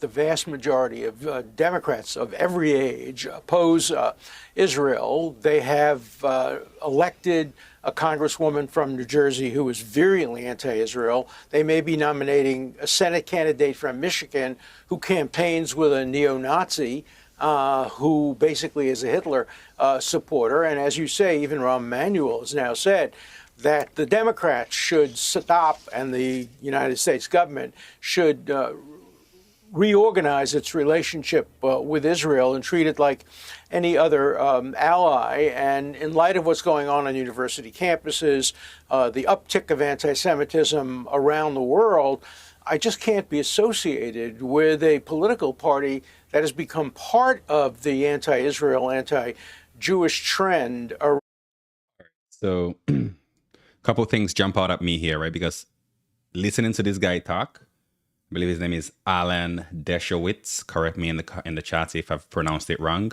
the vast majority of Democrats of every age oppose Israel. They have elected a congresswoman from New Jersey who is virulently anti-Israel. They may be nominating a Senate candidate from Michigan who campaigns with a neo-Nazi who basically is a Hitler supporter. And as you say, even Rahm Emanuel has now said that the Democrats should stop and the United States government should reorganize its relationship with Israel and treat it like any other ally. And in light of what's going on university campuses, the uptick of anti-Semitism around the world, I just can't be associated with a political party that has become part of the anti-Israel, anti-Jewish trend. So a couple of things jump out at me here, right? Because listening to this guy talk, I believe his name is Alan Dershowitz. Correct me in the chat if I've pronounced it wrong.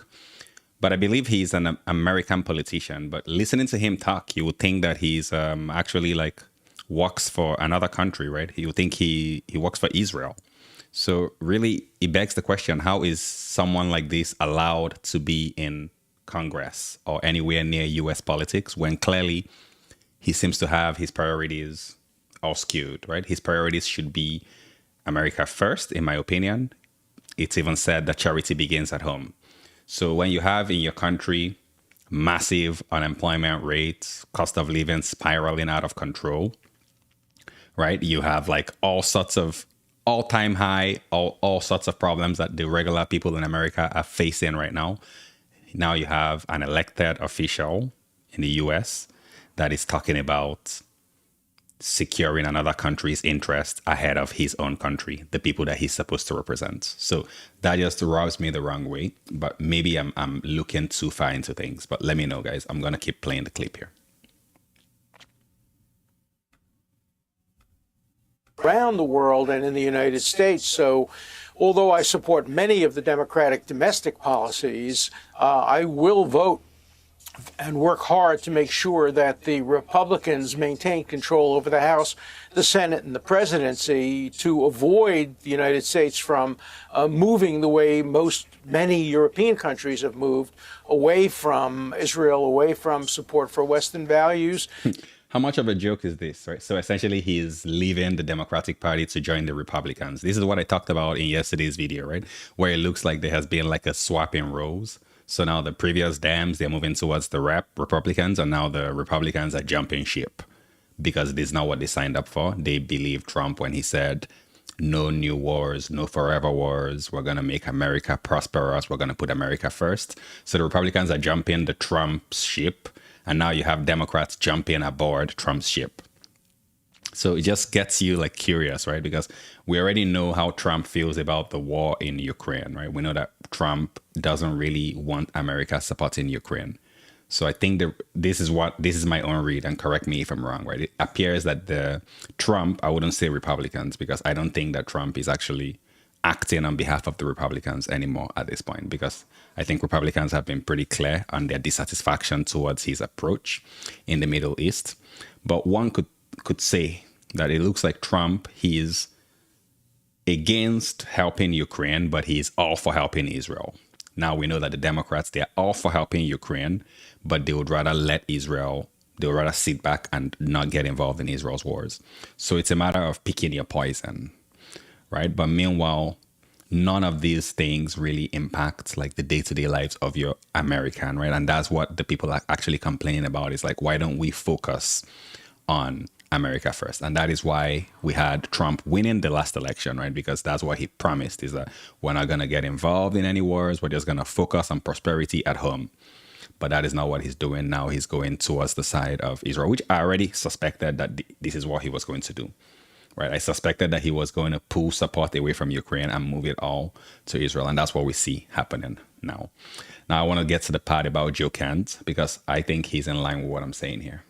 But I believe he's an American politician. But listening to him talk, you would think that he's actually like works for another country, right? You would think he works for Israel. So really, it begs the question, how is someone like this allowed to be in Congress or anywhere near U.S. politics when clearly he seems to have his priorities all skewed, right? His priorities should be America first, in my opinion. It's even said that charity begins at home. So when you have in your country massive unemployment rates, cost of living spiraling out of control, right? You have like all sorts of all-time high, all sorts of problems that the regular people in America are facing right now. Now you have an elected official in the US that is talking about securing another country's interest ahead of his own country, the people that he's supposed to represent. So that just rubs me the wrong way, but maybe I'm looking too far into things. But let me know, guys. I'm going to keep playing the clip here. Around the world and in the United States. So although I support many of the Democratic domestic policies, I will vote and work hard to make sure that the Republicans maintain control over the House, the Senate, and the presidency to avoid the United States from moving the way many European countries have moved, away from Israel, away from support for Western values. How much of a joke is this, right? So essentially he's leaving the Democratic Party to join the Republicans. This is what I talked about in yesterday's video, right? Where it looks like there has been like a swap in roles. So now the previous Dems, they're moving towards the Republicans, and now the Republicans are jumping ship because this is not what they signed up for. They believe Trump when he said, no new wars, no forever wars. We're going to make America prosperous. We're going to put America first. So the Republicans are jumping the Trump ship. And now you have Democrats jumping aboard Trump's ship. So it just gets you like curious, right? Because we already know how Trump feels about the war in Ukraine, right? We know that Trump doesn't really want America supporting Ukraine. So I think this is my own read, and correct me if I'm wrong, right? It appears that Trump, I wouldn't say Republicans, because I don't think that Trump is actually acting on behalf of the Republicans anymore at this point, because I think Republicans have been pretty clear on their dissatisfaction towards his approach in the Middle East. But one could say that it looks like Trump, he is against helping Ukraine, but he's all for helping Israel. Now we know that the Democrats, they're all for helping Ukraine, but they would rather they would rather sit back and not get involved in Israel's wars. So it's a matter of picking your poison, right? But meanwhile, none of these things really impact like the day-to-day lives of your American, right? And that's what the people are actually complaining about. Is like, why don't we focus on America first? And that is why we had Trump winning the last election, right? Because that's what he promised, is that we're not going to get involved in any wars. We're just going to focus on prosperity at home. But that is not what he's doing now. He's going towards the side of Israel, which I already suspected that this is what he was going to do. Right, I suspected that he was going to pull support away from Ukraine and move it all to Israel. And that's what we see happening now. Now, I want to get to the part about Joe Kent, because I think he's in line with what I'm saying here.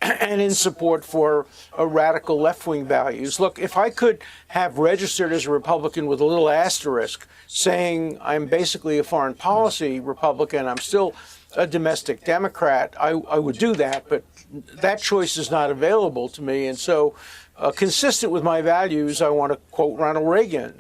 And in support for radical left-wing values. Look, if I could have registered as a Republican with a little asterisk saying I'm basically a foreign policy Republican, I'm still a domestic Democrat, I would do that, but that choice is not available to me. And so, consistent with my values, I want to quote Ronald Reagan,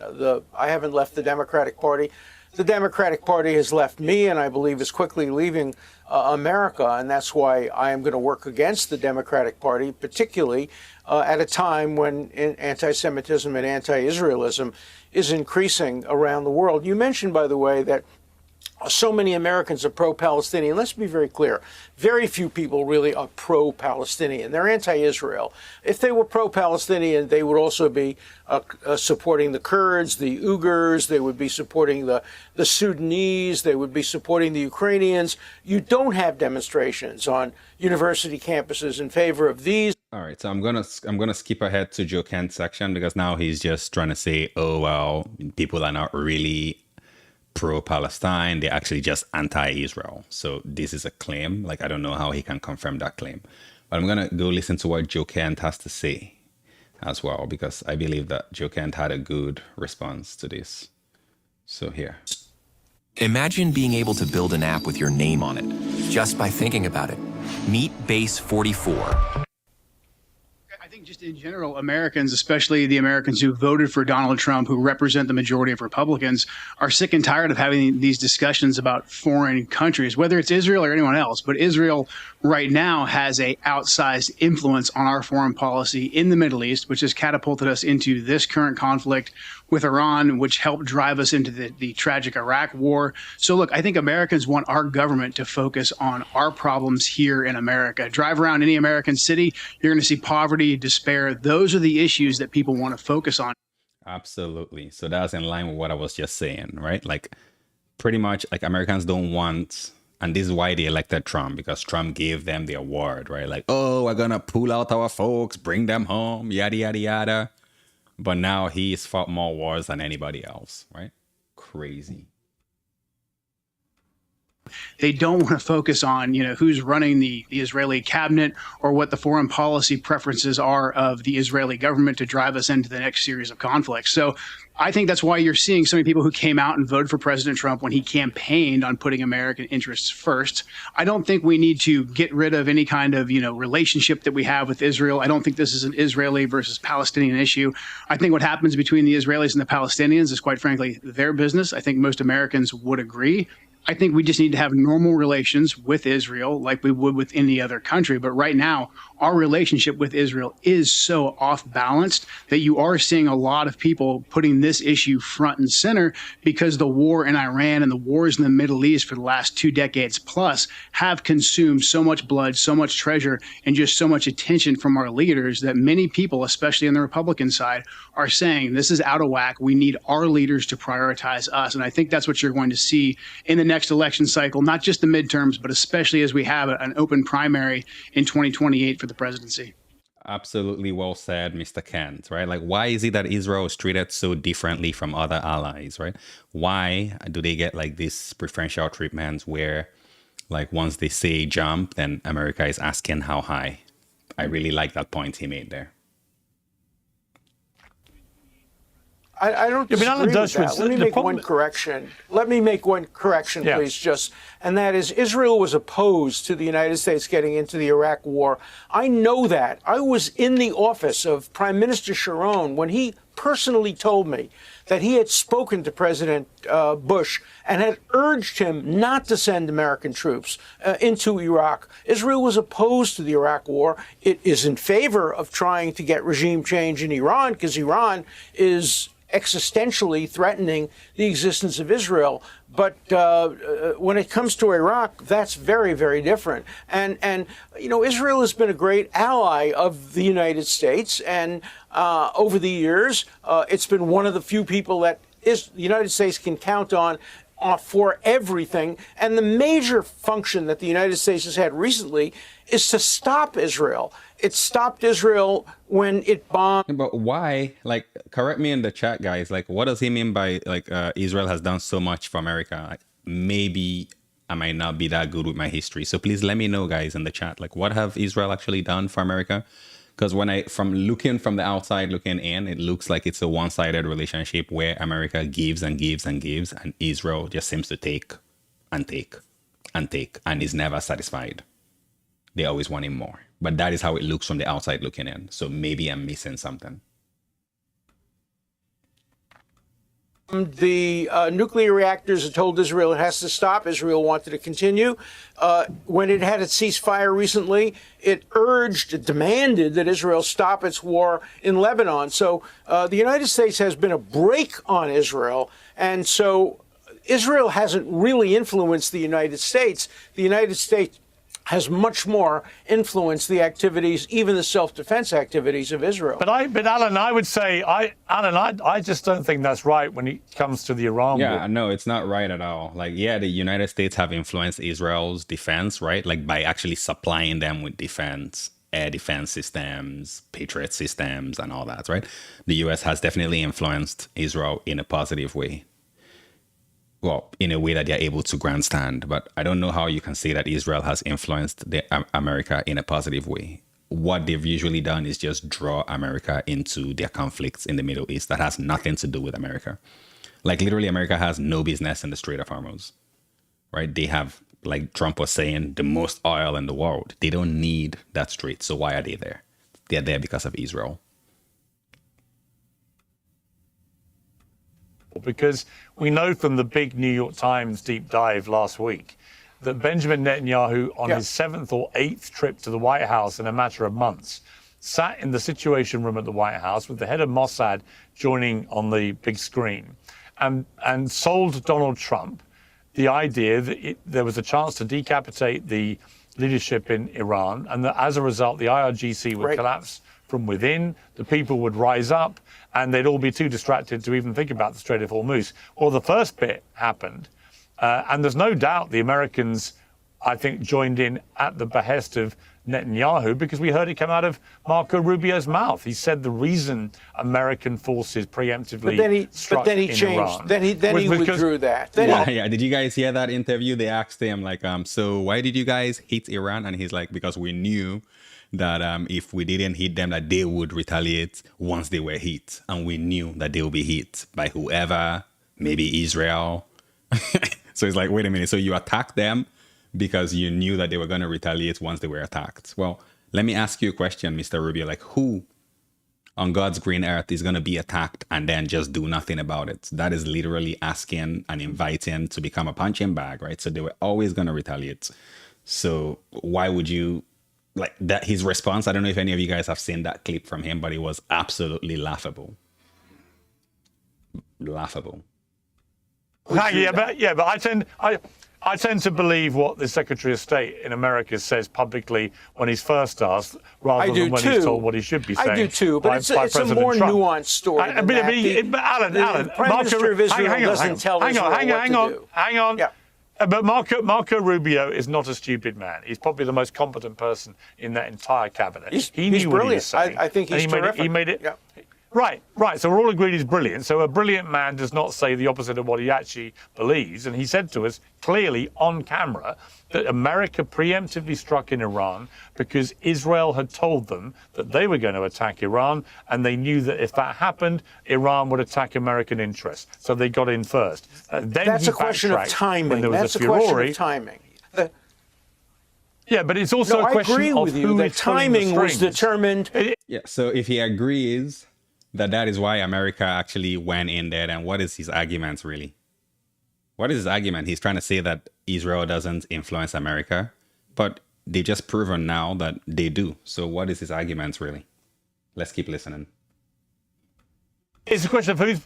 I haven't left the Democratic Party. The Democratic Party has left me, and I believe is quickly leaving America, and that's why I am going to work against the Democratic Party, particularly at a time when anti-Semitism and anti-Israelism is increasing around the world. You mentioned, by the way, that so many Americans are pro-Palestinian. Let's be very clear. Very few people really are pro-Palestinian. They're anti-Israel. If they were pro-Palestinian, they would also be supporting the Kurds, the Uyghurs. They would be supporting the Sudanese. They would be supporting the Ukrainians. You don't have demonstrations on university campuses in favor of these. All right, so I'm gonna skip ahead to Joe Kent's section because now he's just trying to say, oh well, people are not really pro-Palestine, they're actually just anti-Israel. So this is a claim. Like, I don't know how he can confirm that claim. But I'm going to go listen to what Joe Kent has to say as well, because I believe that Joe Kent had a good response to this. So here. Imagine being able to build an app with your name on it, just by thinking about it. Meet Base 44. I think just in general, Americans, especially the Americans who voted for Donald Trump, who represent the majority of Republicans, are sick and tired of having these discussions about foreign countries, whether it's Israel or anyone else. But Israel right now has a outsized influence on our foreign policy in the Middle East, which has catapulted us into this current conflict with Iran, which helped drive us into the tragic Iraq war. So look, I think Americans want our government to focus on our problems here in America. Drive around any American city, you're going to see poverty, despair. Those are the issues that people want to focus on. Absolutely. So that's in line with what I was just saying, right? Like, pretty much, like, Americans don't want, and this is why they elected Trump, because Trump gave them the award, right? Like, oh, we're going to pull out our folks, bring them home, yada, yada, yada. But now he's fought more wars than anybody else, right? Crazy. They don't want to focus on, who's running the Israeli cabinet or what the foreign policy preferences are of the Israeli government to drive us into the next series of conflicts. So I think that's why you're seeing so many people who came out and voted for President Trump when he campaigned on putting American interests first. I don't think we need to get rid of any kind of, relationship that we have with Israel. I don't think this is an Israeli versus Palestinian issue. I think what happens between the Israelis and the Palestinians is, quite frankly, their business. I think most Americans would agree. I think we just need to have normal relations with Israel like we would with any other country. But right now, our relationship with Israel is so off balanced that you are seeing a lot of people putting this issue front and center because the war in Iran and the wars in the Middle East for the last 2 decades plus have consumed so much blood, so much treasure, and just so much attention from our leaders that many people, especially on the Republican side, are saying this is out of whack. We need our leaders to prioritize us. And I think that's what you're going to see in the next election cycle, not just the midterms, but especially as we have an open primary in 2028 for the presidency. Absolutely well said, Mr. Kent, right? Like, why is it that Israel is treated so differently from other allies, right? Why do they get like this preferential treatment where, like, once they say jump, then America is asking how high? I really like that point he made there. I don't disagree with that. Let me make one correction. Yeah. Please, and that is Israel was opposed to the United States getting into the Iraq war. I know that. I was in the office of Prime Minister Sharon when he personally told me that he had spoken to President Bush and had urged him not to send American troops into Iraq. Israel was opposed to the Iraq war. It is in favor of trying to get regime change in Iran because Iran is existentially threatening the existence of Israel. But when it comes to Iraq, that's very, very different. And Israel has been a great ally of the United States. And over the years, it's been one of the few people that the United States can count on for everything. And the major function that the United States has had recently is to stop Israel. It stopped Israel when it bombed. But why? Like, correct me in the chat, guys. Like, what does he mean by, like, Israel has done so much for America? Like, maybe I might not be that good with my history. So please let me know, guys, in the chat. Like, what have Israel actually done for America? Because from looking from the outside, looking in, it looks like it's a one-sided relationship where America gives and gives and gives, and Israel just seems to take and take and take and is never satisfied. They always want him more. But that is how it looks from the outside looking in. So maybe I'm missing something. The nuclear reactors had told Israel it has to stop. Israel wanted to continue. When it had its ceasefire recently, it demanded that Israel stop its war in Lebanon. So the United States has been a brake on Israel. And so Israel hasn't really influenced the United States. The United States has much more influenced the activities, even the self-defense activities of Israel. But Alan, I would say, I just don't think that's right when it comes to the Iran war. Yeah, no, it's not right at all. Like, yeah, the United States have influenced Israel's defense, right? Like by actually supplying them with defense, air defense systems, Patriot systems, and all that, right? The US has definitely influenced Israel in a positive way. Well, in a way that they're able to grandstand, but I don't know how you can say that Israel has influenced America in a positive way. What they've usually done is just draw America into their conflicts in the Middle East that has nothing to do with America. Like literally, America has no business in the Strait of Hormuz, right? They have, like Trump was saying, the most oil in the world. They don't need that strait. So why are they there? They're there because of Israel. Because we know from the big New York Times deep dive last week that Benjamin Netanyahu, on his 7th or 8th trip to the White House in a matter of months, sat in the Situation Room at the White House with the head of Mossad joining on the big screen and sold Donald Trump the idea that there was a chance to decapitate the leadership in Iran, and that as a result, the IRGC would collapse from within, the people would rise up, and they'd all be too distracted to even think about the Strait of Hormuz. Well, the first bit happened, and there's no doubt the Americans, I think, joined in at the behest of Netanyahu, because we heard it come out of Marco Rubio's mouth. He said the reason American forces preemptively struck in Iran. Then he withdrew that. Yeah. Did you guys hear that interview? They asked him, like, so why did you guys hit Iran? And he's like, because we knew that if we didn't hit them, that they would retaliate once they were hit. And we knew that they would be hit by whoever, maybe Israel. So it's like, wait a minute. So you attacked them because you knew that they were going to retaliate once they were attacked. Well, let me ask you a question, Mr. Rubio. Like, who on God's green earth is going to be attacked and then just do nothing about it? That is literally asking and inviting to become a punching bag, right? So they were always going to retaliate. So why would you... Like that, his response, I don't know if any of you guys have seen that clip from him, but it was absolutely laughable. Laughable. But I tend to believe what the Secretary of State in America says publicly when he's first asked, rather than when he's told what he should be saying. I do too, but it's a more nuanced story. Alan, Prime Minister of Israel doesn't tell Israel what to do. Hang on. Yeah. But Marco Rubio is not a stupid man. He's probably the most competent person in that entire cabinet. He knew what he was saying. I think he's terrific. He made it. Yeah. Right. So we're all agreed he's brilliant. So a brilliant man does not say the opposite of what he actually believes. And he said to us clearly on camera that America preemptively struck in Iran because Israel had told them that they were going to attack Iran, and they knew that if that happened, Iran would attack American interests. So they got in first. Then that's a question of timing. That's a question of timing. Yeah, but it's also a question of who is pulling the strings. I agree with you that timing was determined. Yeah, so if he agrees that is why America actually went in there, then what is his argument really? What is his argument? He's trying to say that Israel doesn't influence America, but they've just proven now that they do. So what is his argument really? Let's keep listening. It's a question of who's...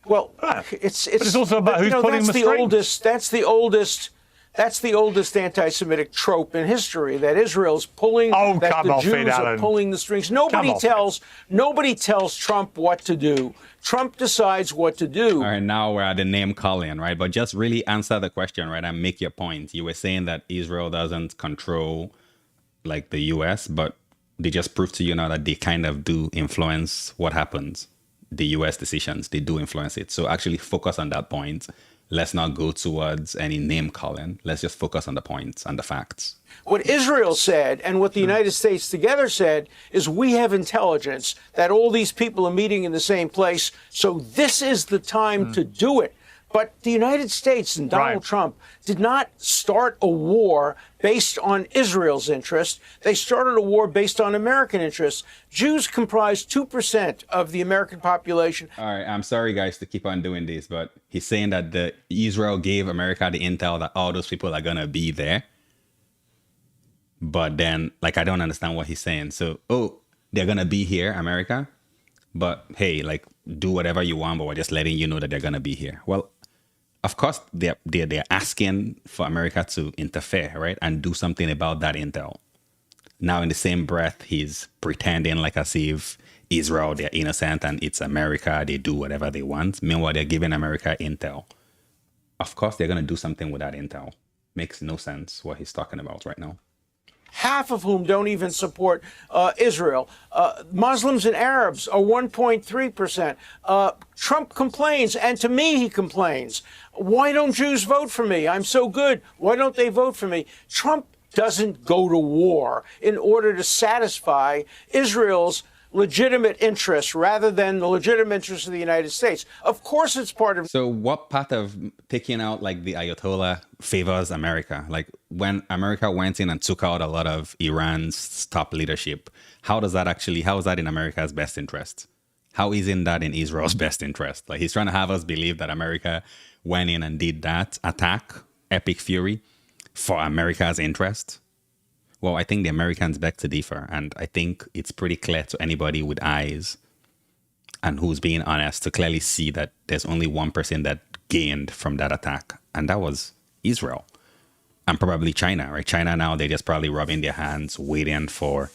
Well, it's also about who's pulling the strings. That's the oldest anti-Semitic trope in history, that Israel's pulling, that the Jews are pulling the strings. Nobody tells Trump what to do. Trump decides what to do. All right, now we're at the name calling, right? But just really answer the question, right, and make your point. You were saying that Israel doesn't control, like, the U.S., but they just proved to you now that they kind of do influence what happens. The U.S. decisions, they do influence it. So actually focus on that point. Let's not go towards any name calling. Let's just focus on the points and the facts. What Israel said and what the United States together said is we have intelligence that all these people are meeting in the same place. So this is the time to do it. But the United States and Donald Right. Trump did not start a war based on Israel's interest. They started a war based on American interests. Jews comprise 2% of the American population. All right, I'm sorry, guys, to keep on doing this, but he's saying that Israel gave America the intel that all those people are gonna be there. But then, like, I don't understand what he's saying. So, they're gonna be here, America, but hey, like, do whatever you want, but we're just letting you know that they're gonna be here. Well, of course, they're asking for America to interfere, right, and do something about that intel. Now, in the same breath, he's pretending like as if Israel, they're innocent and it's America, they do whatever they want. Meanwhile, they're giving America intel. Of course, they're going to do something with that intel. Makes no sense what he's talking about right now. Half of whom don't even support Israel. Muslims and Arabs are 1.3%. Trump complains, and to me he complains. Why don't Jews vote for me? I'm so good. Why don't they vote for me? Trump doesn't go to war in order to satisfy Israel's legitimate interests rather than the legitimate interests of the United States. Of course it's part of... So what part of taking out like the Ayatollah favors America? Like when America went in and took out a lot of Iran's top leadership, how is that in America's best interest? How isn't that in Israel's best interest? Like he's trying to have us believe that America went in and did that attack, Epic Fury, for America's interest. Well, I think the Americans beg to differ, and I think it's pretty clear to anybody with eyes and who's being honest to clearly see that there's only one person that gained from that attack, and that was Israel. And probably China, right? China now, they're just probably rubbing their hands, waiting for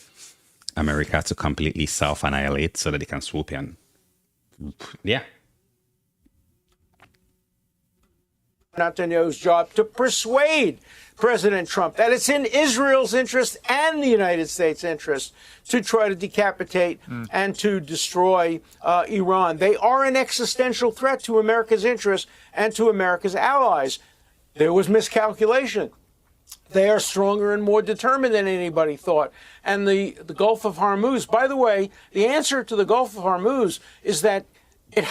America to completely self-annihilate so that they can swoop in. Yeah. Netanyahu's job to persuade President Trump that it's in Israel's interest and the United States' interest to try to decapitate and to destroy Iran. They are an existential threat to America's interests and to America's allies. There was miscalculation. They are stronger and more determined than anybody thought. And the Gulf of Hormuz, by the way, the answer to the Gulf of Hormuz is that there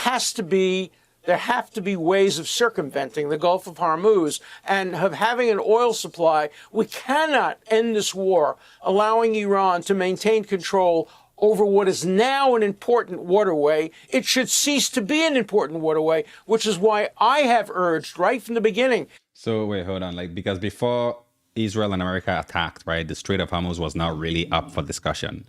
have to be ways of circumventing the Gulf of Hormuz and of having an oil supply. We cannot end this war allowing Iran to maintain control over what is now an important waterway. It should cease to be an important waterway, which is why I have urged right from the beginning. So wait, hold on. Like, because before Israel and America attacked, right, the Strait of Hormuz was not really up for discussion.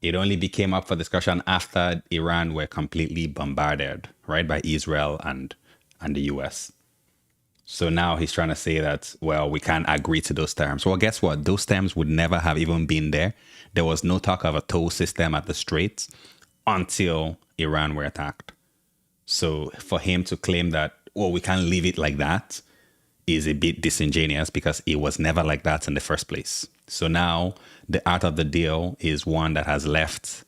It only became up for discussion after Iran were completely bombarded, right, by Israel and the US. So now he's trying to say that, well, we can't agree to those terms. Well, guess what? Those terms would never have even been there. There was no talk of a toll system at the Straits until Iran were attacked. So for him to claim that, well, we can't leave it like that is a bit disingenuous because it was never like that in the first place. So now the art of the deal is one that has left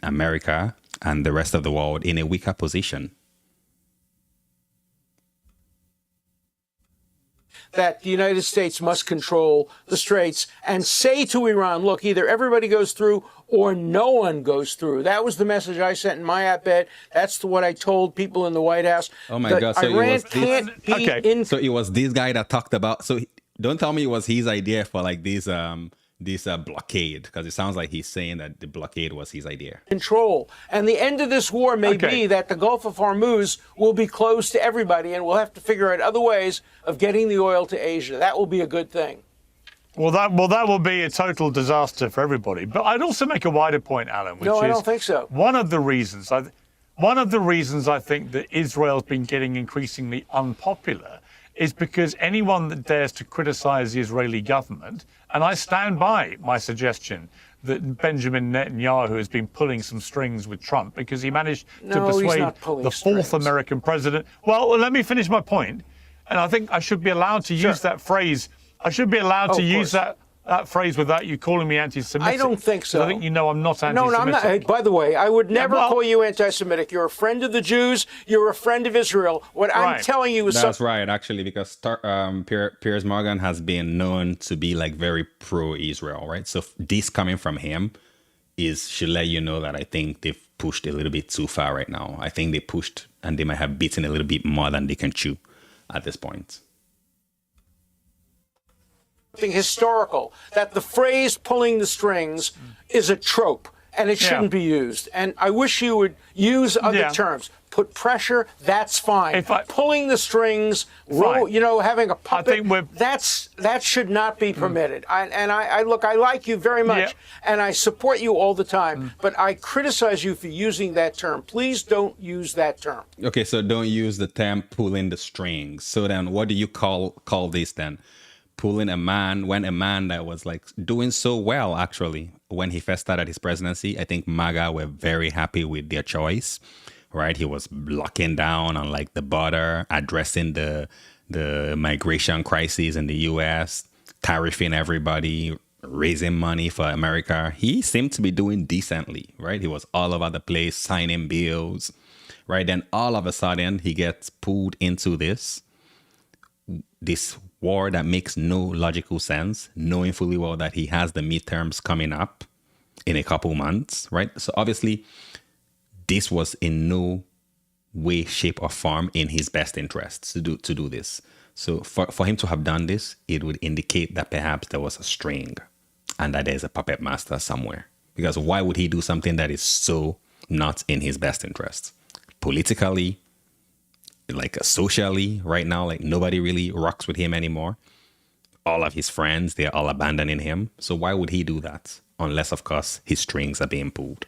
America and the rest of the world in a weaker position. That the United States must control the Straits and say to Iran, look, either everybody goes through or no one goes through. That was the message I sent in my op-ed. That's what I told people in the White House. Oh my God. So Iran it was can't be in... So it was this guy that talked about... So don't tell me it was his idea for like this blockade, because it sounds like he's saying that the blockade was his idea. Control. And the end of this war may be that the Gulf of Hormuz will be closed to everybody, and we'll have to figure out other ways of getting the oil to Asia. That will be a good thing. Well, that will be a total disaster for everybody. But I'd also make a wider point, Alan, which is... No, I don't think so. One of the reasons I think that Israel's been getting increasingly unpopular is because anyone that dares to criticize the Israeli government, and I stand by my suggestion that Benjamin Netanyahu has been pulling some strings with Trump because he managed to persuade the fourth American president. Well, let me finish my point. And I think I should be allowed to use that phrase. I should be allowed to use that phrase without you calling me anti-Semitic. I don't think so. I think you know I'm not anti-Semitic. No, I'm not. By the way, I would never call you anti-Semitic. You're a friend of the Jews. You're a friend of Israel. What I'm telling you is... That's right, actually, because Piers Morgan has been known to be like very pro-Israel, right? So this coming from him should let you know that I think they've pushed a little bit too far right now. I think they pushed and they might have beaten a little bit more than they can chew at this point. Something historical, that the phrase pulling the strings is a trope and it shouldn't be used. And I wish you would use other terms. Put pressure, that's fine. Pulling the strings, having a puppet, that should not be permitted. I like you very much, and I support you all the time, but I criticize you for using that term. Please don't use that term. Okay, so don't use the term pulling the strings. So then what do you call this then? Pulling a man, when a man that was like doing so well, actually, when he first started his presidency, I think MAGA were very happy with their choice. Right, he was locking down on like the border, addressing the migration crisis in the U.S., tariffing everybody, raising money for America. He seemed to be doing decently, right? He was all over the place, signing bills, right? Then all of a sudden, he gets pulled into this war that makes no logical sense, knowing fully well that he has the midterms coming up in a couple months, right? So obviously, this was in no way, shape, or form in his best interests to do this. So for him to have done this, it would indicate that perhaps there was a string and that there's a puppet master somewhere. Because why would he do something that is so not in his best interests? Politically, like socially, right now, like nobody really rocks with him anymore. All of his friends, they're all abandoning him. So why would he do that? Unless, of course, his strings are being pulled.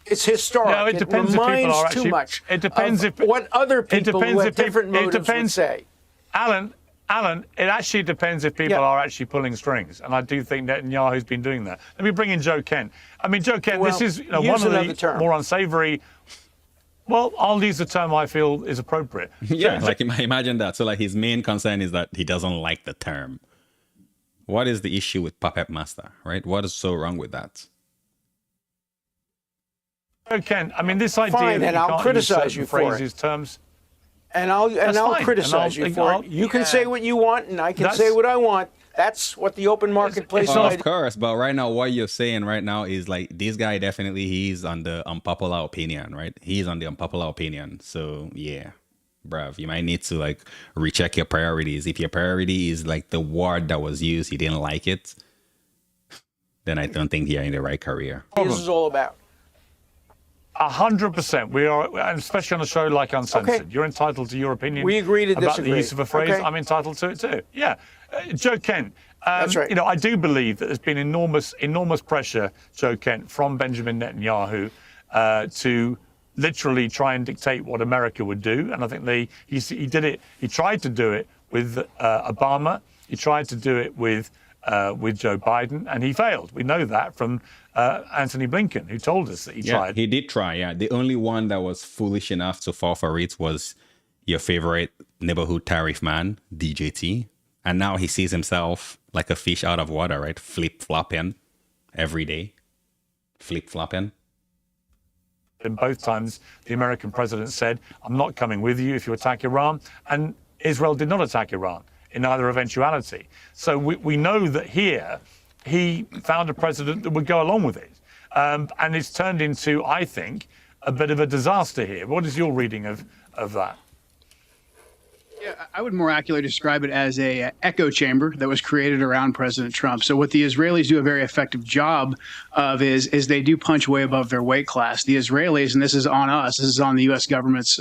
It's historic. No, it depends if people are actually, too much. It depends if what other people who have different motives would say. Alan, it actually depends if people are actually pulling strings, and I do think Netanyahu's been doing that. Let me bring in Joe Kent. I mean, Joe Kent, this is one of the more unsavory. Well, I'll use the term I feel is appropriate. Yeah, like imagine that. So, like, his main concern is that he doesn't like the term. What is the issue with puppet master, right? What is so wrong with that? Ken, I mean, this idea that I'll criticize you for it. Terms, and I'll criticize you for it. You can say what you want, and I can say what I want. That's what the open marketplace is. Of course, but right now, what you're saying right now is like this guy definitely he's on the unpopular opinion, right? He's on the unpopular opinion. So yeah, bruv, you might need to like recheck your priorities. If your priority is like the word that was used, you didn't like it, then I don't think you're in the right career. This is all about. 100%. We are, and especially on a show like Uncensored. Okay. You're entitled to your opinion. We agree to about disagree. The use of a phrase. Okay. I'm entitled to it too. Yeah, Joe Kent. That's right. You know, I do believe that there's been enormous pressure, Joe Kent, from Benjamin Netanyahu to literally try and dictate what America would do. And I think he did it. He tried to do it with Obama. He tried to do it with Joe Biden, and he failed. We know that from Anthony Blinken, who told us that he tried. He did try, yeah. The only one that was foolish enough to fall for it was your favorite neighborhood tariff man, DJT. And now he sees himself like a fish out of water, right? Flip-flopping every day. Flip-flopping. And both times, the American president said, I'm not coming with you if you attack Iran. And Israel did not attack Iran in either eventuality. So we know that here he found a president that would go along with it. And it's turned into, I think, a bit of a disaster here. What is your reading of that? Yeah, I would more accurately describe it as a echo chamber that was created around President Trump. So what the Israelis do a very effective job of is they do punch way above their weight class. The Israelis, and this is on us, this is on the U.S. government's,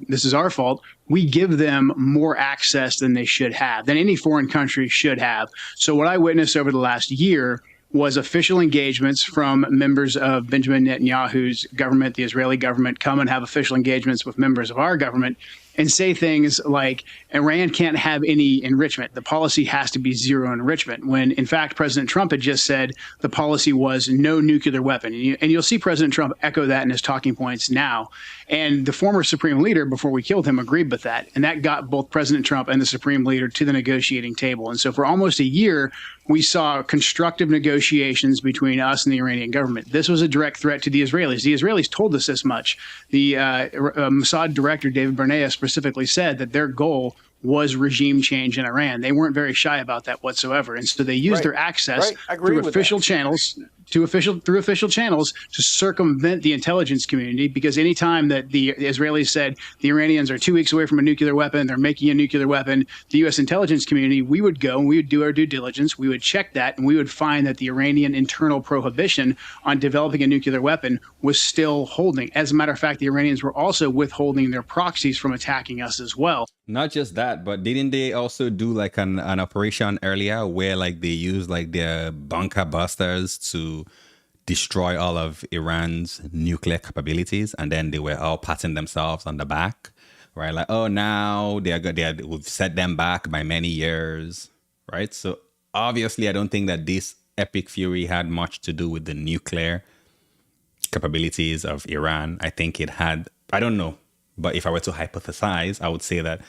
this is our fault, we give them more access than they should have, than any foreign country should have. So what I witnessed over the last year was official engagements from members of Benjamin Netanyahu's government, the Israeli government, come and have official engagements with members of our government and say things like Iran can't have any enrichment. The policy has to be zero enrichment, when in fact President Trump had just said the policy was no nuclear weapon. And you'll see President Trump echo that in his talking points now. And the former Supreme Leader, before we killed him, agreed with that. And that got both President Trump and the Supreme Leader to the negotiating table. And so for almost a year, we saw constructive negotiations between us and the Iranian government. This was a direct threat to the Israelis. The Israelis told us this much. The Mossad director, David Barnea, specifically said that their goal was regime change in Iran. They weren't very shy about that whatsoever. And so they used their access through official channels through official channels to circumvent the intelligence community, because anytime that the Israelis said the Iranians are 2 weeks away from a nuclear weapon, they're making a nuclear weapon, the U.S. intelligence community, we would go and we would do our due diligence, we would check that, and we would find that the Iranian internal prohibition on developing a nuclear weapon was still holding. As a matter of fact, the Iranians were also withholding their proxies from attacking us as well. Not just that, but didn't they also do like an operation earlier where like they used like their bunker busters to destroy all of Iran's nuclear capabilities, and then they were all patting themselves on the back, right? Like, oh, now we've set them back by many years, right? So obviously, I don't think that this epic fury had much to do with the nuclear capabilities of Iran. I think it had, I don't know. But if I were to hypothesize, I would say that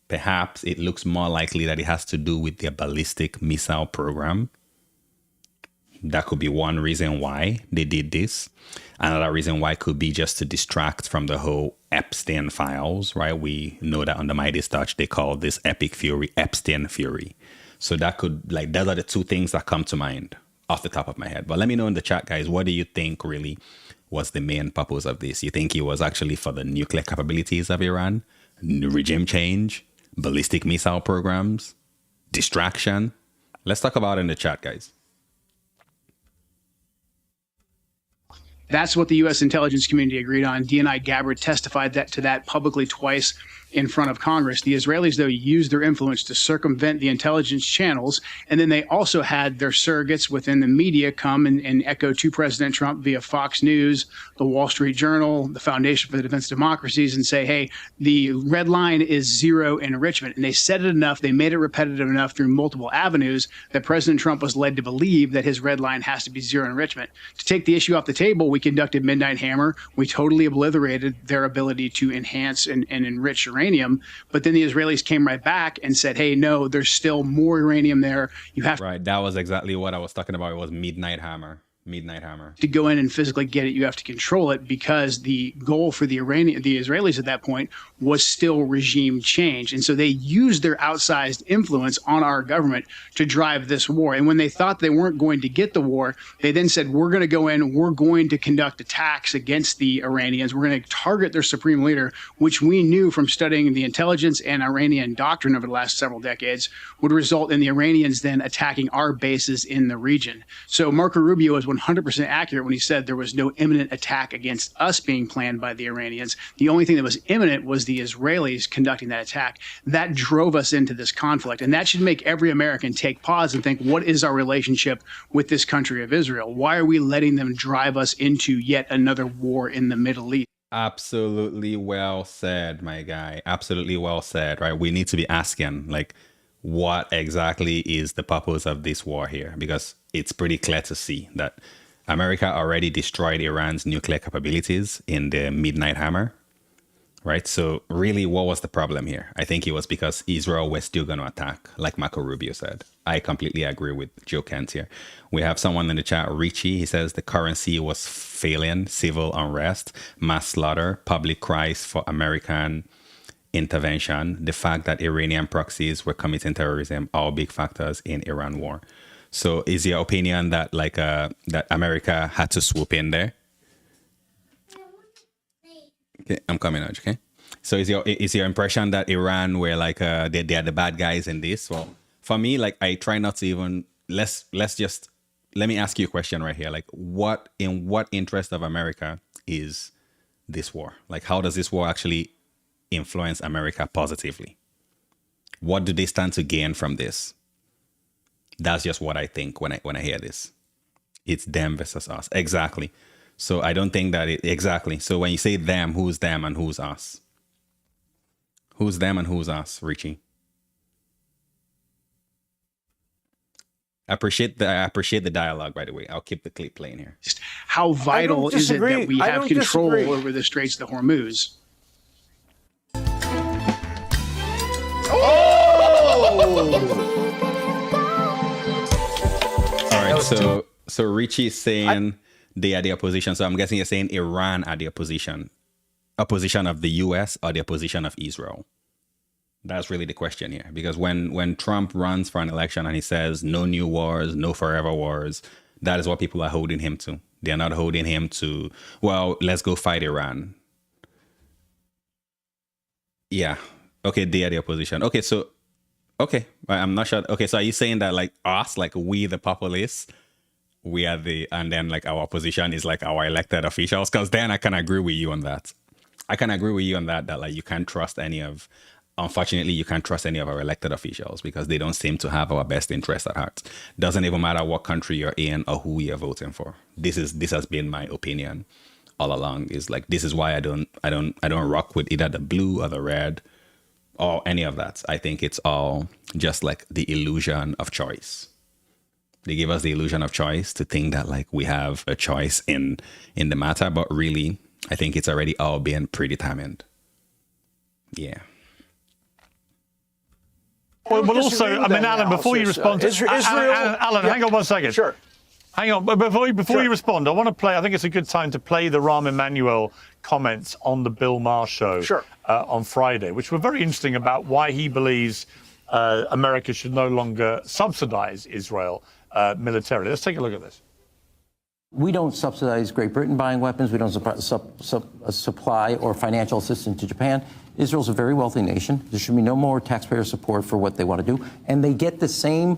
perhaps it looks more likely that it has to do with their ballistic missile program. That could be one reason why they did this. Another reason why could be just to distract from the whole Epstein files, right? We know that on the Midas Touch, they call this epic fury Epstein fury. So that could, like, those are the two things that come to mind off the top of my head. But let me know in the chat, guys, what do you think really was the main purpose of this? You think it was actually for the nuclear capabilities of Iran, regime change, ballistic missile programs, distraction? Let's talk about it in the chat, guys. That's what the U.S. intelligence community agreed on. DNI Gabbard testified to that publicly twice in front of Congress. The Israelis, though, used their influence to circumvent the intelligence channels, and then they also had their surrogates within the media come and echo to President Trump via Fox News, the Wall Street Journal, the Foundation for the Defense of Democracies, and say, hey, the red line is zero enrichment. And they said it enough, they made it repetitive enough through multiple avenues that President Trump was led to believe that his red line has to be zero enrichment. To take the issue off the table, we conducted Midnight Hammer. We totally obliterated their ability to enhance and enrich uranium. But then the Israelis came right back and said, hey, no, there's still more uranium there. You have Right. That was exactly what I was talking about. It was Midnight Hammer. Midnight Hammer. To go in and physically get it, you have to control it, because the goal for the Israelis at that point was still regime change. And so they used their outsized influence on our government to drive this war. And when they thought they weren't going to get the war, they then said, we're going to go in, we're going to conduct attacks against the Iranians. We're going to target their supreme leader, which we knew from studying the intelligence and Iranian doctrine over the last several decades would result in the Iranians then attacking our bases in the region. So Marco Rubio was 100% accurate when he said there was no imminent attack against us being planned by the Iranians. The only thing that was imminent was the Israelis conducting that attack. That drove us into this conflict. And that should make every American take pause and think, what is our relationship with this country of Israel? Why are we letting them drive us into yet another war in the Middle East? Absolutely well said, my guy. Absolutely well said, right? We need to be asking, like, what exactly is the purpose of this war here? Because it's pretty clear to see that America already destroyed Iran's nuclear capabilities in the Midnight Hammer, right? So really, what was the problem here? I think it was because Israel was still going to attack, like Marco Rubio said. I completely agree with Joe Kent here. We have someone in the chat, Richie. He says the currency was failing, civil unrest, mass slaughter, public cries for American intervention, the fact that Iranian proxies were committing terrorism, all big factors in Iran war. So is your opinion that like that America had to swoop in there? Okay, I'm coming out, okay? So is your impression that Iran were like they are the bad guys in this? Well, for me, like I try not to even let me ask you a question right here. Like what interest of America is this war? Like how does this war actually influence America positively? What do they stand to gain from this? That's just what I think when I hear this. It's them versus us. Exactly. So I don't think that exactly. So when you say them and who's us? Who's them and who's us, Richie? I appreciate the dialogue, by the way. I'll keep the clip playing here. How vital is it that we have control over the Straits of Hormuz? All right, so Richie is saying they are the opposition. So I'm guessing you're saying Iran are the opposition of the US or the opposition of Israel. That's really the question here. Because when Trump runs for an election and he says no new wars, no forever wars, That is what people are holding him to. They're not holding him to, well, let's go fight Iran. Yeah. Okay, they are the opposition. Okay, so, okay, I'm not sure. Okay, so are you saying that like us, like we the populace, we are the, and then like our opposition is like our elected officials? Because then I can agree with you on that. I can agree with you on that like you can't trust any of, unfortunately, you can't trust any of our elected officials because they don't seem to have our best interests at heart. Doesn't even matter what country you're in or who you're voting for. This has been my opinion all along. Is like, this is why I don't rock with either the blue or the red or any of that. I think it's all just like the illusion of choice. They give us the illusion of choice to think that like we have a choice in the matter, but really, I think it's already all being predetermined. Yeah. Well, also, I mean, Alan, before you respond to Israel, Alan, hang on 1 second. Sure. Hang on, but before you respond, I want to play. I think it's a good time to play the Rahm Emanuel comments on the Bill Maher show on Friday, which were very interesting about why he believes America should no longer subsidize Israel militarily. Let's take a look at this. We don't subsidize Great Britain buying weapons. We don't supply or financial assistance to Japan. Israel's a very wealthy nation. There should be no more taxpayer support for what they want to do. And they get the same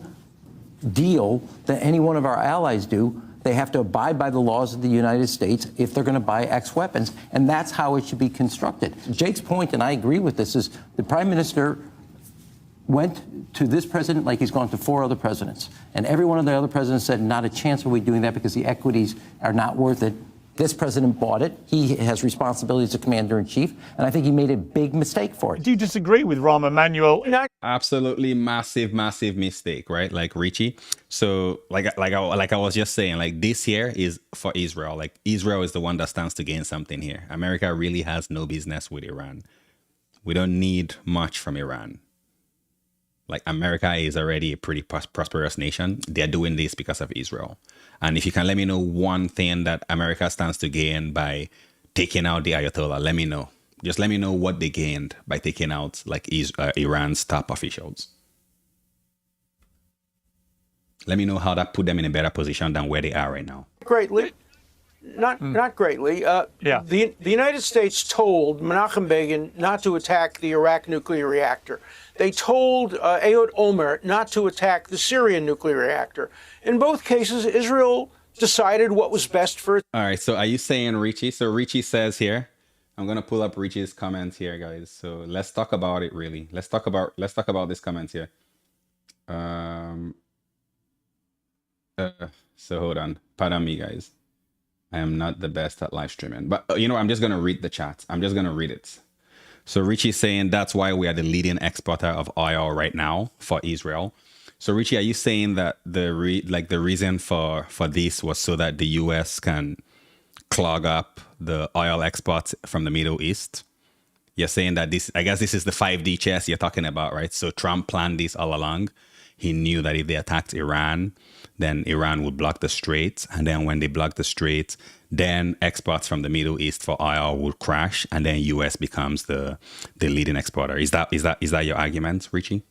deal that any one of our allies do. They have to abide by the laws of the United States if they're going to buy X weapons. And that's how it should be constructed. Jake's point, and I agree with this, is the prime minister went to this president like he's gone to 4 other presidents. And every one of the other presidents said, not a chance are we doing that because the equities are not worth it. This president bought it. He has responsibility as a commander-in-chief, and I think he made a big mistake for it. Do you disagree with Rahm Emanuel? Absolutely massive mistake, right? Like Richie. So like I was just saying, like this here is for Israel. Like Israel is the one that stands to gain something here. America really has no business with Iran. We don't need much from Iran. Like America is already a pretty prosperous nation. They're doing this because of Israel. And if you can let me know one thing that America stands to gain by taking out the Ayatollah, let me know. Just let me know what they gained by taking out like Iran's top officials. Let me know how that put them in a better position than where they are right now. Greatly. Not greatly. The United States told Menachem Begin not to attack the Iraq nuclear reactor. They told Ehud Olmert not to attack the Syrian nuclear reactor. In both cases, Israel decided what was best for it. All right. So are you saying Richie? So Richie says here, I'm going to pull up Richie's comments here, guys. So let's talk about it really. Let's talk about this comment here. So hold on. Pardon me, guys. I am not the best at live streaming, but I'm just going to read the chat. I'm just going to read it. So Richie saying that's why we are the leading exporter of oil right now for Israel. So Richie, are you saying that the reason for this was so that the US can clog up the oil exports from the Middle East? You're saying that I guess this is the 5D chess you're talking about, right? So Trump planned this all along. He knew that if they attacked Iran, then Iran would block the Straits. And then when they block the Straits, then exports from the Middle East for oil would crash. And then US becomes the leading exporter. Is that your argument, Richie?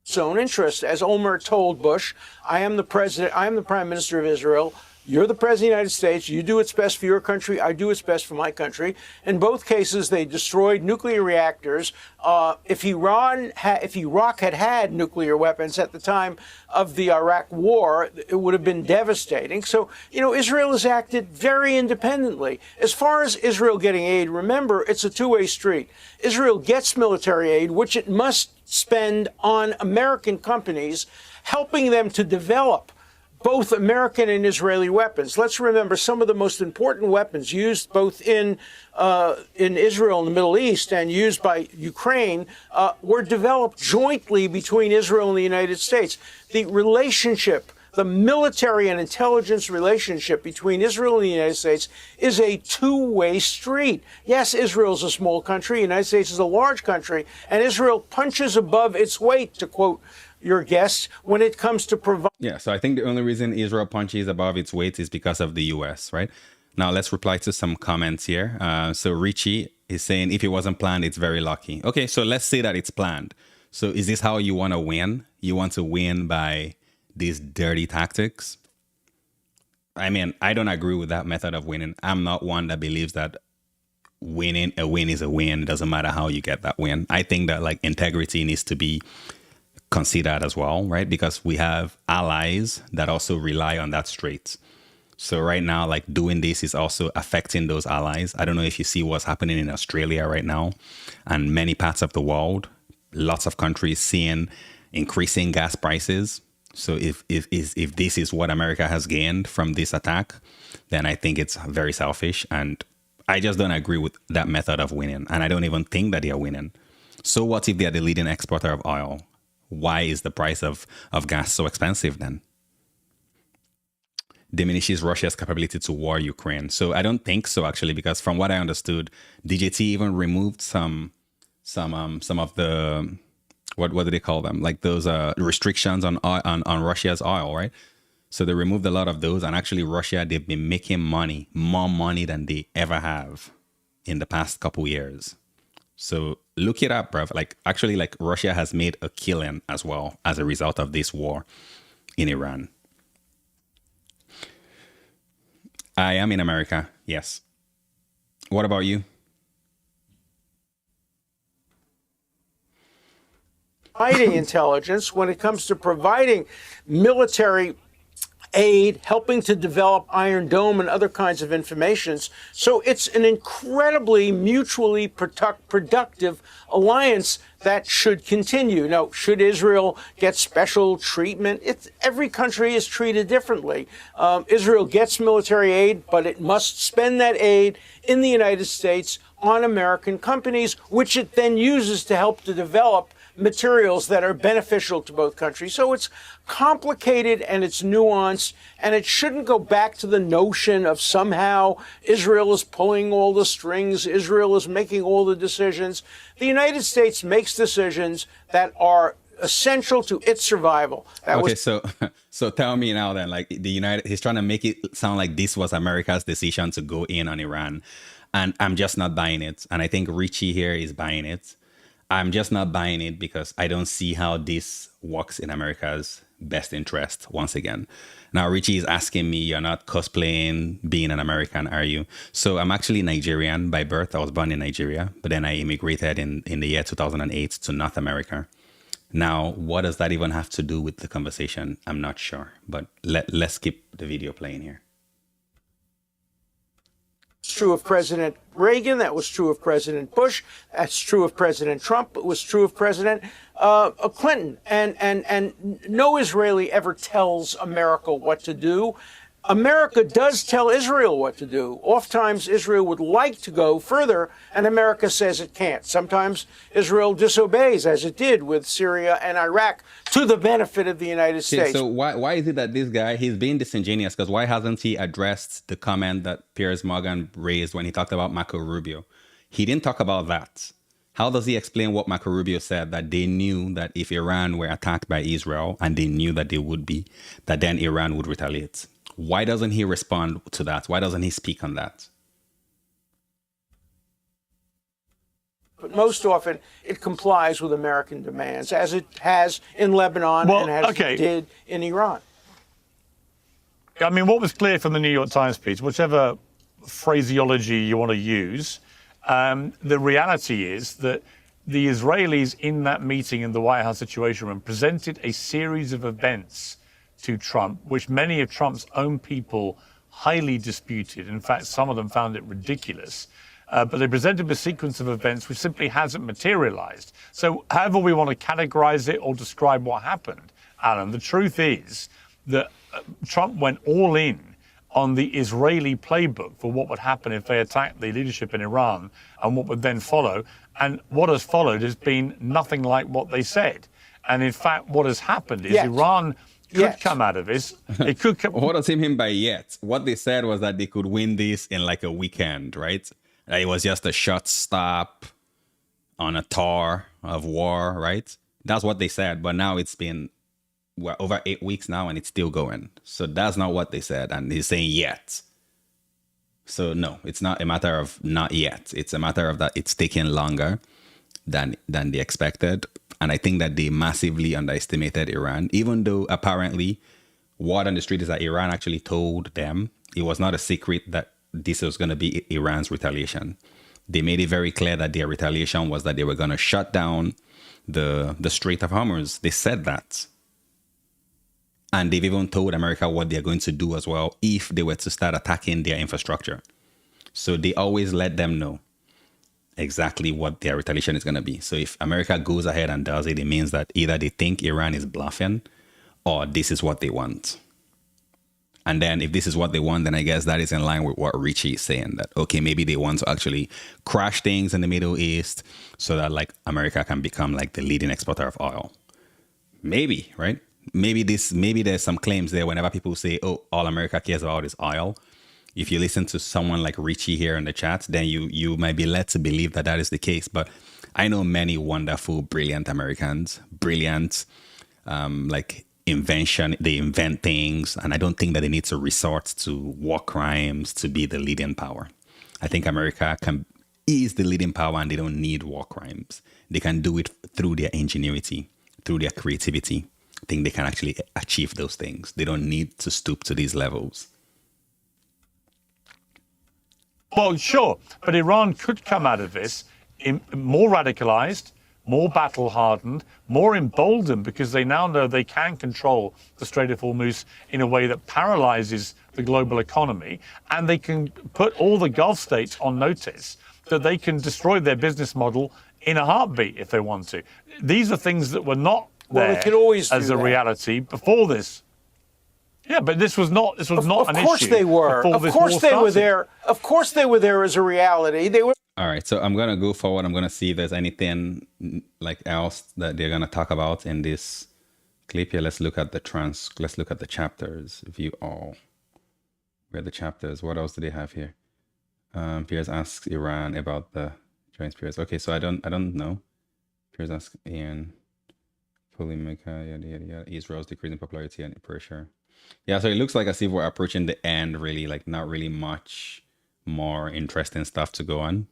Its own interest. As Olmert told Bush, I am the prime minister of Israel. You're the president of the United States. You do what's best for your country. I do what's best for my country. In both cases, they destroyed nuclear reactors. If Iraq had nuclear weapons at the time of the Iraq War, it would have been devastating. So, Israel has acted very independently. As far as Israel getting aid, remember, it's a two-way street. Israel gets military aid, which it must spend on American companies, helping them to develop both American and Israeli weapons. Let's remember some of the most important weapons used both in Israel and the Middle East and used by Ukraine were developed jointly between Israel and the United States. The relationship, the military and intelligence relationship between Israel and the United States is a two-way street. Yes, Israel is a small country, the United States is a large country, and Israel punches above its weight, to quote your guest, when it comes to provide. Yeah, so I think the only reason Israel punches above its weight is because of the US, right? Now let's reply to some comments here. So Richie is saying if it wasn't planned, it's very lucky. Okay, so let's say that it's planned. So is this how you want to win? You want to win by these dirty tactics? I mean, I don't agree with that method of winning. I'm not one that believes that winning a win is a win. It doesn't matter how you get that win. I think that like integrity needs to be considered as well, right? Because we have allies that also rely on that strait. So right now, like doing this is also affecting those allies. I don't know if you see what's happening in Australia right now and many parts of the world. Lots of countries seeing increasing gas prices. So if this is what America has gained from this attack, then I think it's very selfish. And I just don't agree with that method of winning. And I don't even think that they are winning. So what if they're the leading exporter of oil? Why is the price of gas so expensive then? Diminishes Russia's capability to war Ukraine. So I don't think so, actually, because from what I understood, DJT even removed some of the what do they call them? Like those restrictions on Russia's oil, right? So they removed a lot of those, and actually Russia, they've been making money, more money than they ever have in the past couple years. So look it up, bruv. Like actually, like Russia has made a killing as well as a result of this war in Iran. I am in America, yes. What about you? Providing intelligence, when it comes to providing military aid, helping to develop Iron Dome and other kinds of informations. So it's an incredibly mutually productive alliance that should continue. Now, should Israel get special treatment? Every country is treated differently. Israel gets military aid, but it must spend that aid in the United States on American companies, which it then uses to help to develop materials that are beneficial to both countries. So it's complicated and it's nuanced, and it shouldn't go back to the notion of somehow Israel is pulling all the strings, Israel is making all the decisions. The United States makes decisions that are essential to its survival. So tell me now then, like he's trying to make it sound like this was America's decision to go in on Iran. And I'm just not buying it. And I think Richie here is buying it. I'm just not buying it because I don't see how this works in America's best interest once again. Now, Richie is asking me, you're not cosplaying being an American, are you? So I'm actually Nigerian by birth. I was born in Nigeria, but then I immigrated in the year 2008 to North America. Now, what does that even have to do with the conversation? I'm not sure, but let's keep the video playing here. It's true of President Reagan. That was true of President Bush. That's true of President Trump. It was true of President Clinton. And no Israeli ever tells America what to do. America does tell Israel what to do. Oftentimes, Israel would like to go further, and America says it can't. Sometimes Israel disobeys, as it did with Syria and Iraq, to the benefit of the United States. So why is it that this guy, he's being disingenuous? Because why hasn't he addressed the comment that Piers Morgan raised when he talked about Marco Rubio? He didn't talk about that. How does he explain what Marco Rubio said, that they knew that if Iran were attacked by Israel, and they knew that they would be, that then Iran would retaliate? Why doesn't he respond to that? Why doesn't he speak on that? But most often, it complies with American demands, as it has in Lebanon and as it did in Iran. I mean, what was clear from the New York Times piece, whichever phraseology you want to use, the reality is that the Israelis in that meeting in the White House Situation Room presented a series of events to Trump, which many of Trump's own people highly disputed. In fact, some of them found it ridiculous. But they presented a sequence of events which simply hasn't materialized. So however we want to categorize it or describe what happened, Alan, the truth is that Trump went all in on the Israeli playbook for what would happen if they attacked the leadership in Iran and what would then follow. And what has followed has been nothing like what they said. And in fact, what has happened is Iran could come out of this. It could come. What does he mean by yet? What they said was that they could win this in like a weekend, right? It was just a short stop on a tour of war, right? That's what they said. But now it's been over 8 weeks now and it's still going. So that's not what they said. And he's saying yet. So no, it's not a matter of not yet. It's a matter of that it's taking longer than they expected. And I think that they massively underestimated Iran, even though apparently word on the street is that Iran actually told them it was not a secret that this was going to be Iran's retaliation. They made it very clear that their retaliation was that they were going to shut down the Strait of Hormuz. They said that. And they've even told America what they're going to do as well if they were to start attacking their infrastructure. So they always let them know exactly what their retaliation is going to be. So if America goes ahead and does it, it means that either they think Iran is bluffing or this is what they want. And then if this is what they want, then I guess that is in line with what Richie is saying, that, okay, maybe they want to actually crash things in the Middle East so that like America can become like the leading exporter of oil. Maybe, right? Maybe there's some claims there whenever people say, oh, all America cares about is oil. If you listen to someone like Richie here in the chat, then you might be led to believe that that is the case. But I know many wonderful, brilliant Americans, brilliant, like invention. They invent things. And I don't think that they need to resort to war crimes to be the leading power. I think America is the leading power and they don't need war crimes. They can do it through their ingenuity, through their creativity. I think they can actually achieve those things. They don't need to stoop to these levels. Well, sure, but Iran could come out of this more radicalized, more battle-hardened, more emboldened, because they now know they can control the Strait of Hormuz in a way that paralyzes the global economy, and they can put all the Gulf states on notice that they can destroy their business model in a heartbeat if they want to. These are things that were not there as a reality before this. Yeah, but this was not an issue. Of course they were. Of course they were there. Of course they were there as a reality. They were. All right, so I'm gonna go forward. I'm gonna see if there's anything like else that they're gonna talk about in this clip here. Let's look at the chapters. View all. Where are the chapters? What else do they have here? Piers asks Iran about the joint Piers. Okay, so I don't know. Piers asks Ian. Israel's decreasing popularity and pressure. Yeah, so it looks like as if we're approaching the end, really, like not really much more interesting stuff to go on.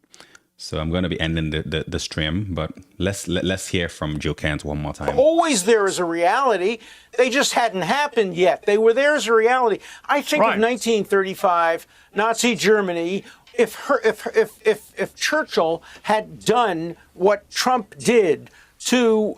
So I'm going to be ending the stream, but let's hear from Joe Kent one more time. Always there as a reality. They just hadn't happened yet. They were there as a reality. I think of 1935, Nazi Germany. If Churchill had done what Trump did to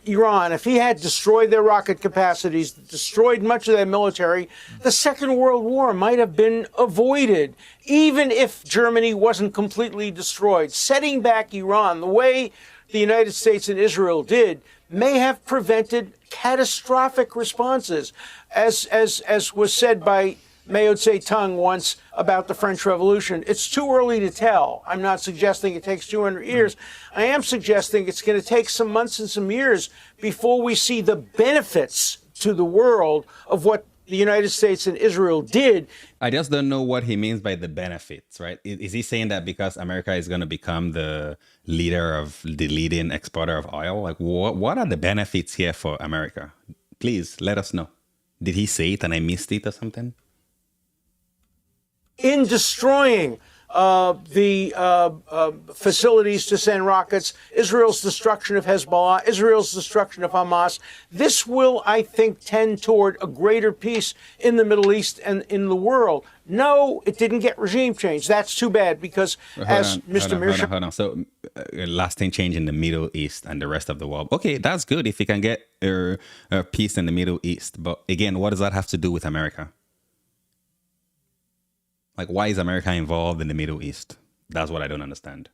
Iran, if he had destroyed their rocket capacities, destroyed much of their military, the Second World War might have been avoided, even if Germany wasn't completely destroyed. Setting back Iran the way the United States and Israel did may have prevented catastrophic responses, as was said by Mao Zedong once about the French Revolution. It's too early to tell. I'm not suggesting it takes 200 years. I am suggesting it's going to take some months and some years before we see the benefits to the world of what the United States and Israel did. I just don't know what he means by the benefits, right? Is he saying that because America is going to become the leading exporter of oil? Like, what are the benefits here for America? Please let us know. Did he say it and I missed it or something? In destroying the facilities to send rockets, Israel's destruction of Hezbollah, Israel's destruction of Hamas, this will, I think, tend toward a greater peace in the Middle East and in the world. No, it didn't get regime change. That's too bad because, Mr. Mearsheimer... Hold on. So, lasting change in the Middle East and the rest of the world. Okay, that's good if you can get peace in the Middle East. But again, what does that have to do with America? Like, why is America involved in the Middle East? That's what I don't understand.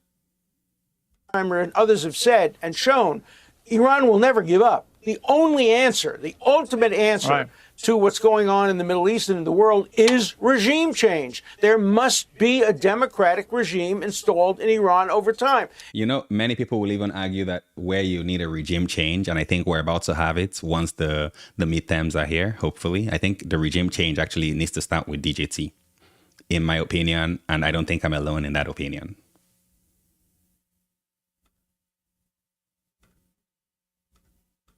And others have said and shown, Iran will never give up. The only answer, the ultimate answer to what's going on in the Middle East and in the world is regime change. There must be a democratic regime installed in Iran over time. You know, many people will even argue that where you need a regime change, and I think we're about to have it once the midterms are here, hopefully. I think the regime change actually needs to start with DJT. In my opinion, and I don't think I'm alone in that opinion.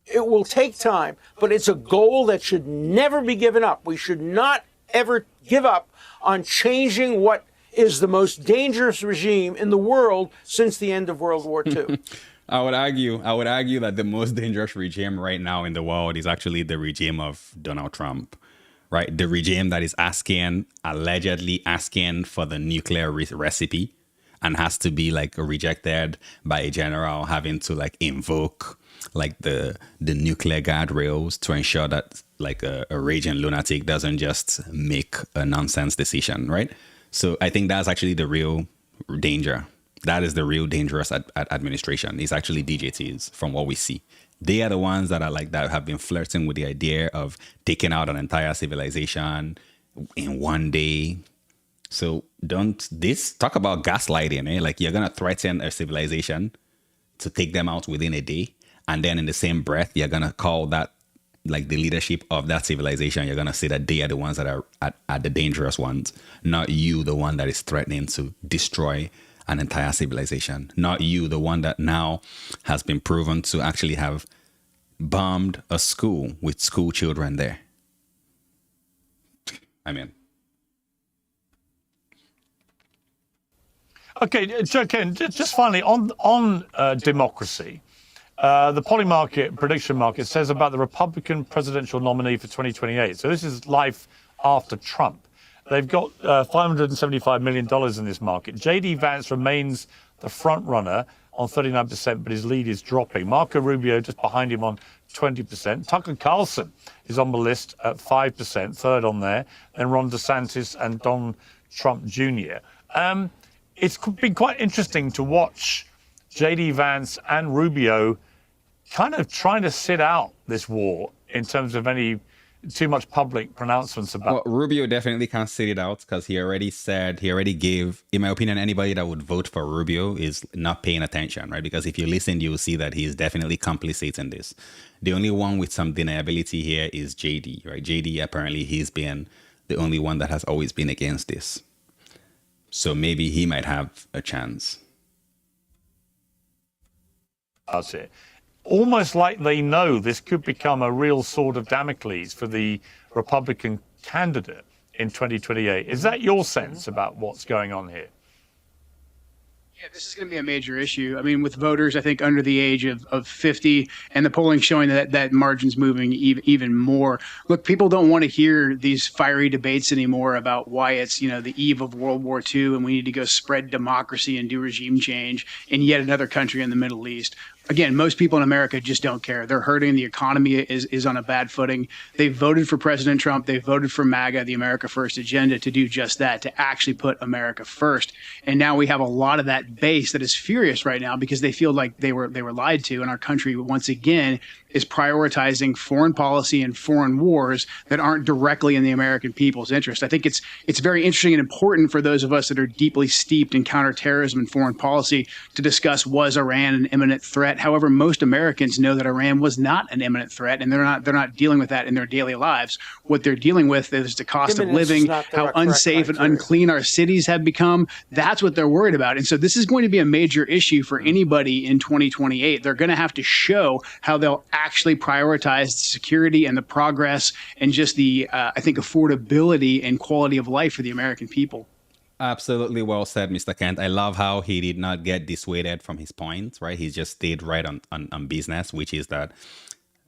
It will take time, but it's a goal that should never be given up. We should not ever give up on changing what is the most dangerous regime in the world since the end of World War II. I would argue that the most dangerous regime right now in the world is actually the regime of Donald Trump, right? The regime that is allegedly asking for the nuclear recipe and has to be like rejected by a general, having to like invoke like the nuclear guardrails to ensure that like a raging lunatic doesn't just make a nonsense decision, right? So I think that's actually the real danger. That is the real dangerous administration. It's actually DJTs from what we see. They are the ones that are like that have been flirting with the idea of taking out an entire civilization in one day. So talk about gaslighting, eh? Like you're going to threaten a civilization to take them out within a day. And then in the same breath, you're going to call that like the leadership of that civilization. You're going to say that they are the ones that are the dangerous ones, not you, the one that is threatening to destroy an entire civilization, not you, the one that now has been proven to actually have bombed a school with school children there. I mean. Okay, Joe Ken, just finally on democracy, the Polymarket prediction market says about the Republican presidential nominee for 2028. So this is life after Trump. They've got $575 million in this market. J.D. Vance remains the front runner on 39%, but his lead is dropping. Marco Rubio just behind him on 20%. Tucker Carlson is on the list at 5%, third on there. Then Ron DeSantis and Don Trump Jr. It's been quite interesting to watch J.D. Vance and Rubio kind of trying to sit out this war in terms of any too much public pronouncements about. Well, Rubio definitely can't sit it out because he already gave, in my opinion, anybody that would vote for Rubio is not paying attention, right? Because if you listen, you'll see that he is definitely complicit in this. The only one with some deniability here is JD, right? JD, apparently he's been the only one that has always been against this. So maybe he might have a chance. That's it. Almost like they know this could become a real sword of Damocles for the Republican candidate in 2028. Is that your sense about what's going on here? Yeah, this is going to be a major issue. I mean, with voters, I think under the age of 50, and the polling showing that margin's moving even more. Look, people don't want to hear these fiery debates anymore about why it's, the eve of World War II and we need to go spread democracy and do regime change in yet another country in the Middle East. Again, most people in America just don't care. They're hurting. The economy is on a bad footing. They voted for President Trump. They voted for MAGA, the America First agenda, to do just that, to actually put America first. And now we have a lot of that base that is furious right now because they feel like they were lied to. And our country, once again, is prioritizing foreign policy and foreign wars that aren't directly in the American people's interest. I think it's very interesting and important for those of us that are deeply steeped in counterterrorism and foreign policy to discuss, was Iran an imminent threat? However, most Americans know that Iran was not an imminent threat, and they're not dealing with that in their daily lives. What they're dealing with is the cost of living, how unsafe and unclean our cities have become. That's what they're worried about. And so this is going to be a major issue for anybody in 2028. They're going to have to show how they'll actually prioritize the security and the progress and just the, I think, affordability and quality of life for the American people. Absolutely well said, Mr. Kent. I love how he did not get dissuaded from his point, right? He just stayed right on business, which is that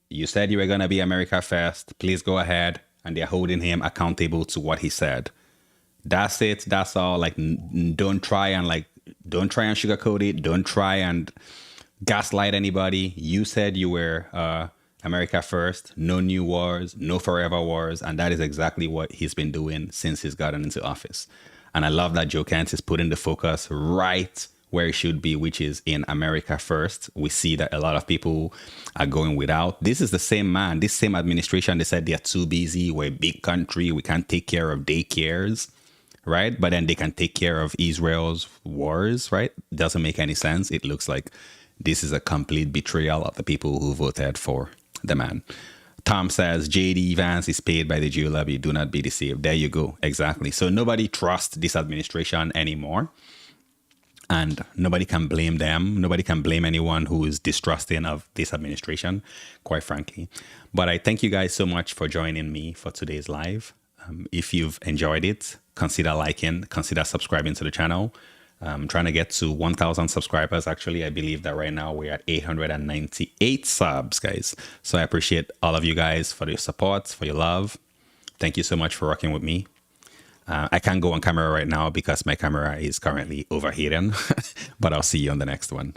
you said you were going to be America first. Please go ahead. And they're holding him accountable to what he said. That's it. That's all. Like, don't try and sugarcoat it. Don't try and gaslight anybody. You said you were America first. No new wars, no forever wars. And that is exactly what he's been doing since he's gotten into office. And I love that Joe Kent is putting the focus right where it should be, which is in America first. We see that a lot of people are going without. This is the same man, this same administration. They said they're too busy. We're a big country. We can't take care of daycares, right? But then they can take care of Israel's wars, right? Doesn't make any sense. It looks like this is a complete betrayal of the people who voted for the man. Tom says, J.D. Vance is paid by the Jew lobby. Do not be deceived. There you go. Exactly. So nobody trusts this administration anymore. And nobody can blame them. Nobody can blame anyone who is distrusting of this administration, quite frankly. But I thank you guys so much for joining me for today's live. If you've enjoyed it, consider liking, consider subscribing to the channel. I'm trying to get to 1,000 subscribers. Actually, I believe that right now we're at 898 subs, guys. So I appreciate all of you guys for your support, for your love. Thank you so much for rocking with me. I can't go on camera right now because my camera is currently overheating, but I'll see you on the next one.